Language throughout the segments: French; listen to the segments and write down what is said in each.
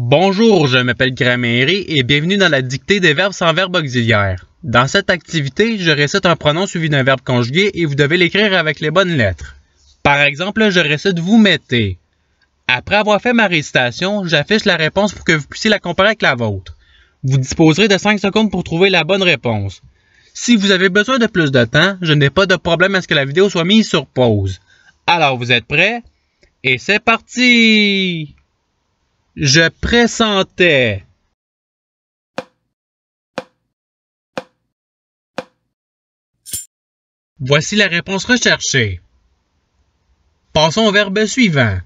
Bonjour, je m'appelle Grammaire et bienvenue dans la dictée des verbes sans verbe auxiliaire. Dans cette activité, je récite un pronom suivi d'un verbe conjugué et vous devez l'écrire avec les bonnes lettres. Par exemple, je récite vous mettez. Après avoir fait ma récitation, j'affiche la réponse pour que vous puissiez la comparer avec la vôtre. Vous disposerez de 5 secondes pour trouver la bonne réponse. Si vous avez besoin de plus de temps, je n'ai pas de problème à ce que la vidéo soit mise sur pause. Alors, vous êtes prêts? Et c'est parti! Je pressentais. Voici la réponse recherchée. Passons au verbe suivant.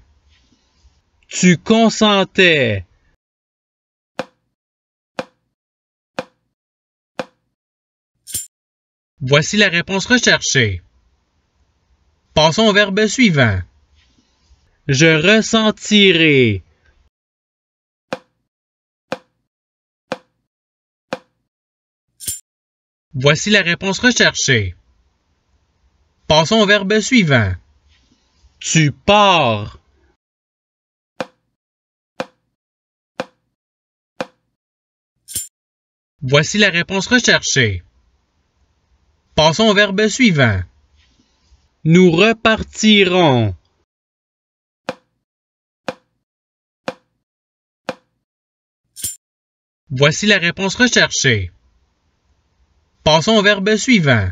Tu consentais. Voici la réponse recherchée. Passons au verbe suivant. Je ressentirai. Voici la réponse recherchée. Passons au verbe suivant. Tu pars. Voici la réponse recherchée. Passons au verbe suivant. Nous repartirons. Voici la réponse recherchée. Passons au verbe suivant.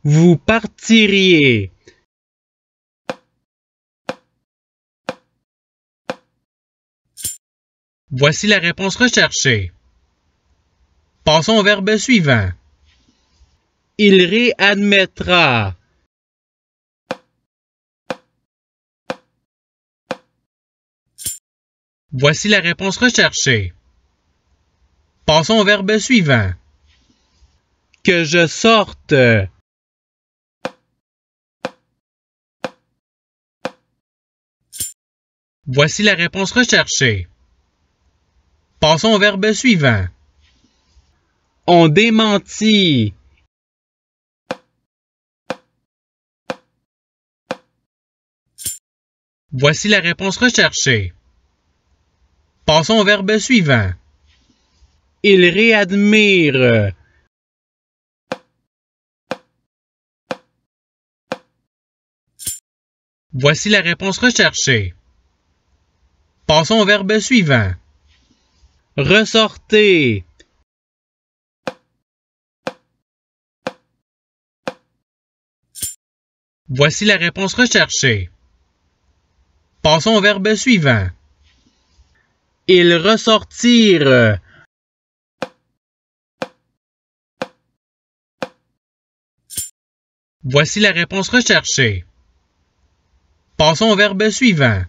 Vous partiriez. Voici la réponse recherchée. Passons au verbe suivant. Il réadmettra. Voici la réponse recherchée. Passons au verbe suivant. Que je sorte. Voici la réponse recherchée. Passons au verbe suivant. On démentit. Voici la réponse recherchée. Passons au verbe suivant. Il réadmire. Voici la réponse recherchée. Passons au verbe suivant. Ressortez. Voici la réponse recherchée. Passons au verbe suivant. Ils ressortirent. Voici la réponse recherchée. Passons au verbe suivant.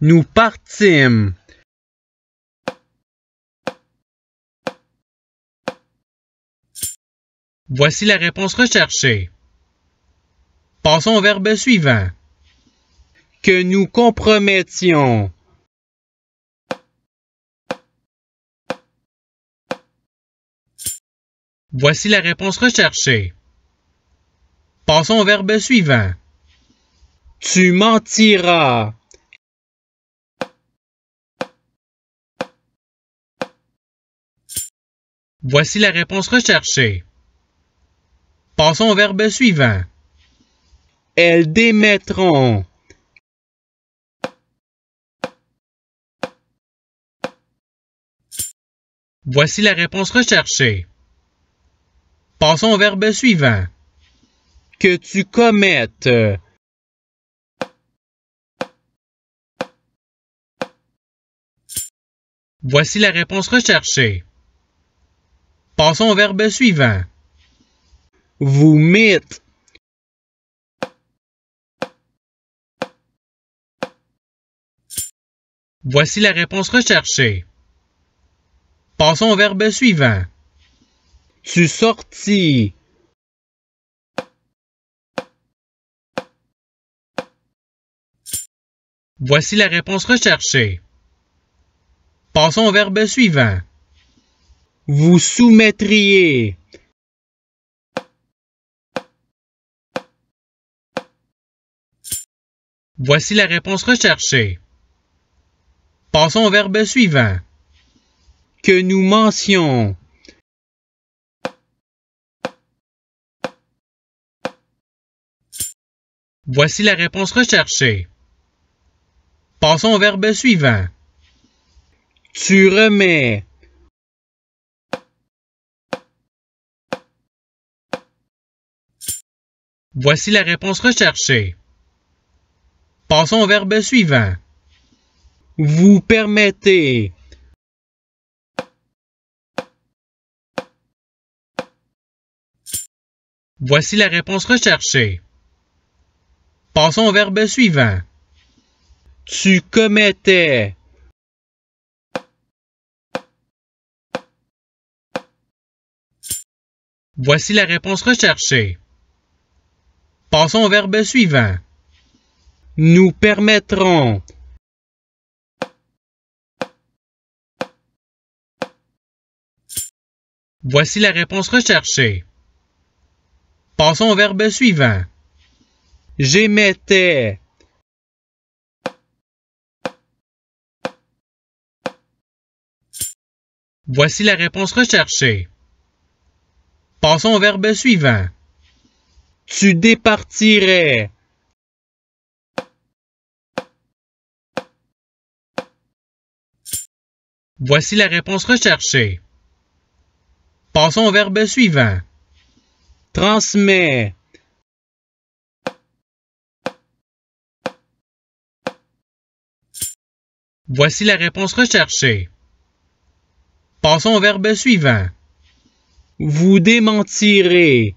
Nous partîmes. Voici la réponse recherchée. Passons au verbe suivant. Que nous compromettions. Voici la réponse recherchée. Passons au verbe suivant. Tu mentiras. Voici la réponse recherchée. Passons au verbe suivant. Elles démettront. Voici la réponse recherchée. Passons au verbe suivant. Que tu commettes. Voici la réponse recherchée. Passons au verbe suivant. Vous mîtes. Voici la réponse recherchée. Passons au verbe suivant. Tu sortis. Voici la réponse recherchée. Passons au verbe suivant. Vous soumettriez. Voici la réponse recherchée. Passons au verbe suivant. Que nous mentions. Voici la réponse recherchée. Passons au verbe suivant. Tu remets. Voici la réponse recherchée. Passons au verbe suivant. Vous permettez. Voici la réponse recherchée. Passons au verbe suivant. Tu commettais. Voici la réponse recherchée. Passons au verbe suivant. Nous permettrons. Voici la réponse recherchée. Passons au verbe suivant. J'émettais. Voici la réponse recherchée. Passons au verbe suivant. Tu départirais. Voici la réponse recherchée. Passons au verbe suivant. Transmets. Voici la réponse recherchée. Passons au verbe suivant. Vous démentirez.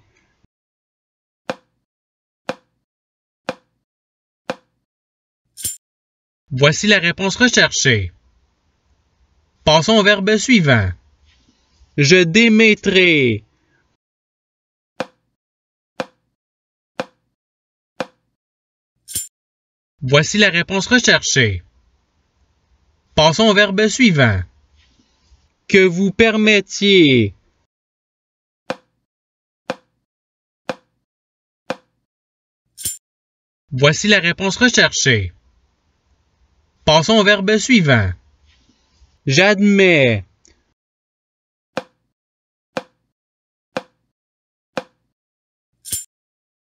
Voici la réponse recherchée. Passons au verbe suivant. Je démettrai. Voici la réponse recherchée. Passons au verbe suivant. Que vous permettiez. Voici la réponse recherchée. Passons au verbe suivant. J'admets.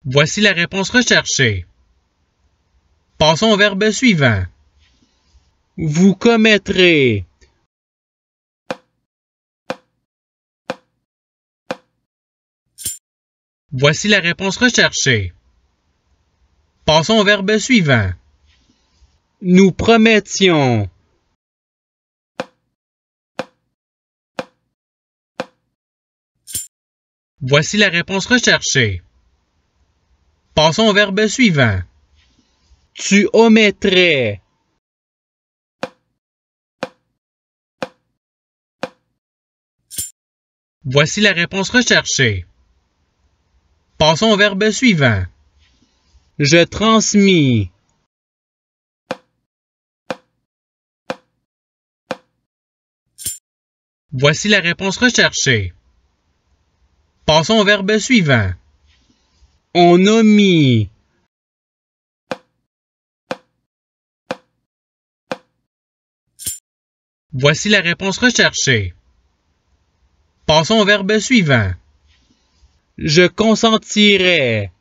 Voici la réponse recherchée. Passons au verbe suivant. Vous commettrez. Voici la réponse recherchée. Passons au verbe suivant. Nous promettions. Voici la réponse recherchée. Passons au verbe suivant. Tu omettrais. Voici la réponse recherchée. Passons au verbe suivant. Je transmis. Voici la réponse recherchée. Passons au verbe suivant. On omit. Voici la réponse recherchée. Passons au verbe suivant. Je consentirais.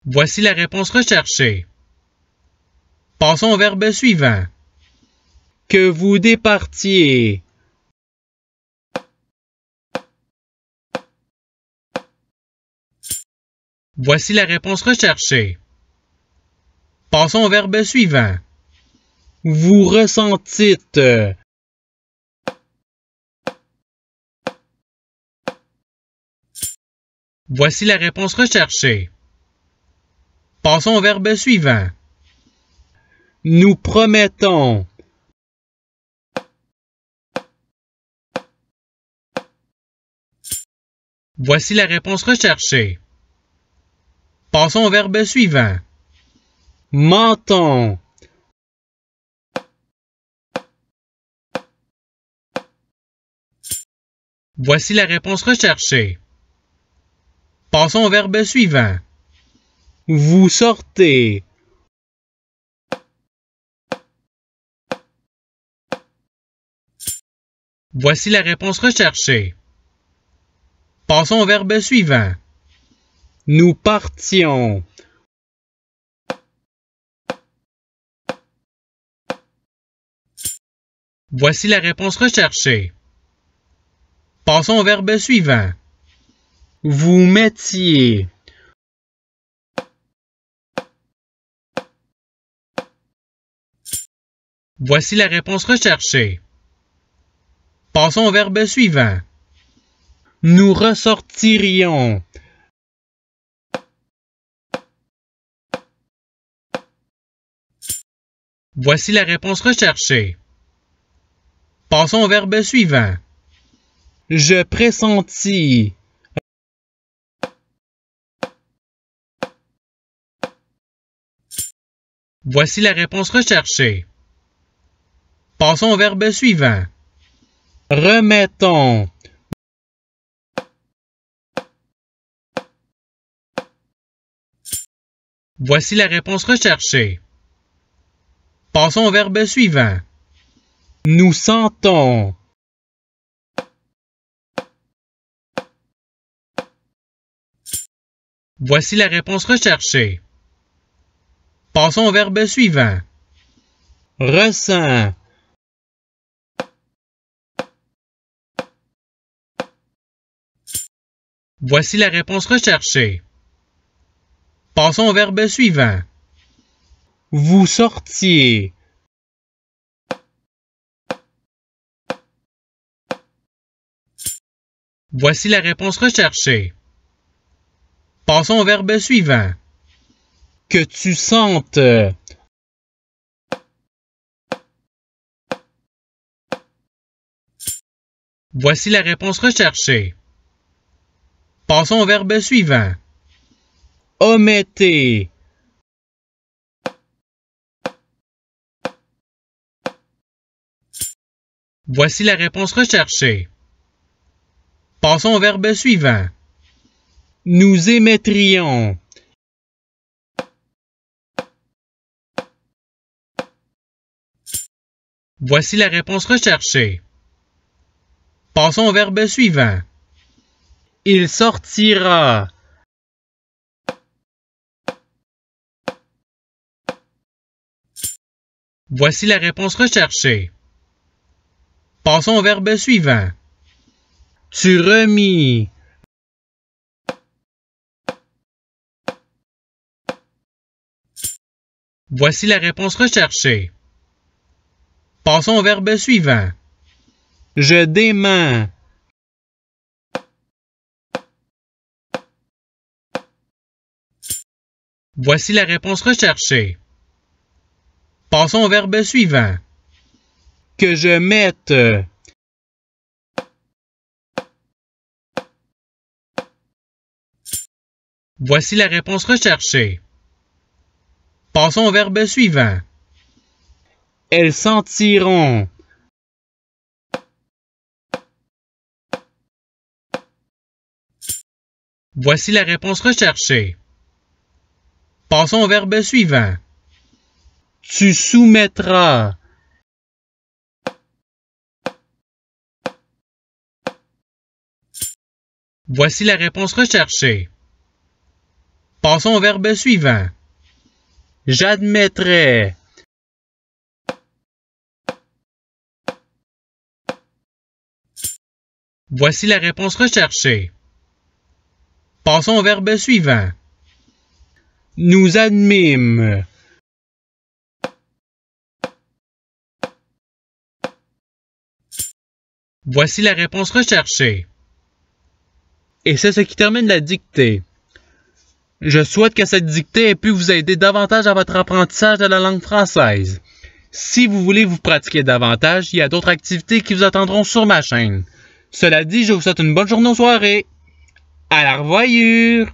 Voici la réponse recherchée. Passons au verbe suivant. Que vous départiez. Voici la réponse recherchée. Passons au verbe suivant. Vous ressentîtes. Voici la réponse recherchée. Passons au verbe suivant. Nous promettons. Voici la réponse recherchée. Passons au verbe suivant. Mentons. Voici la réponse recherchée. Passons au verbe suivant. Vous sortez. Voici la réponse recherchée. Passons au verbe suivant. Nous partions. Voici la réponse recherchée. Passons au verbe suivant. Vous mettiez. Voici la réponse recherchée. Passons au verbe suivant. Nous ressortirions. Voici la réponse recherchée. Passons au verbe suivant. Je pressentis. Voici la réponse recherchée. Passons au verbe suivant. Remettons. Voici la réponse recherchée. Passons au verbe suivant. Nous sentons. Voici la réponse recherchée. Passons au verbe suivant. Ressent. Voici la réponse recherchée. Passons au verbe suivant. Vous sortiez. Voici la réponse recherchée. Passons au verbe suivant. Que tu sentes. Voici la réponse recherchée. Passons au verbe suivant. Omettez. Voici la réponse recherchée. Passons au verbe suivant. Nous émettrions. Voici la réponse recherchée. Passons au verbe suivant. Il sortira. Voici la réponse recherchée. Passons au verbe suivant. Tu remis. Voici la réponse recherchée. Passons au verbe suivant. Je dément. Voici la réponse recherchée. Passons au verbe suivant. Que je mette. Voici la réponse recherchée. Passons au verbe suivant. Elles sentiront. Voici la réponse recherchée. Passons au verbe suivant. Tu soumettras. Voici la réponse recherchée. Passons au verbe suivant. J'admettrai. Voici la réponse recherchée. Passons au verbe suivant. Nous admîmes. Voici la réponse recherchée. Et c'est ce qui termine la dictée. Je souhaite que cette dictée ait pu vous aider davantage à votre apprentissage de la langue française. Si vous voulez vous pratiquer davantage, il y a d'autres activités qui vous attendront sur ma chaîne. Cela dit, je vous souhaite une bonne journée ou soirée. À la revoyure!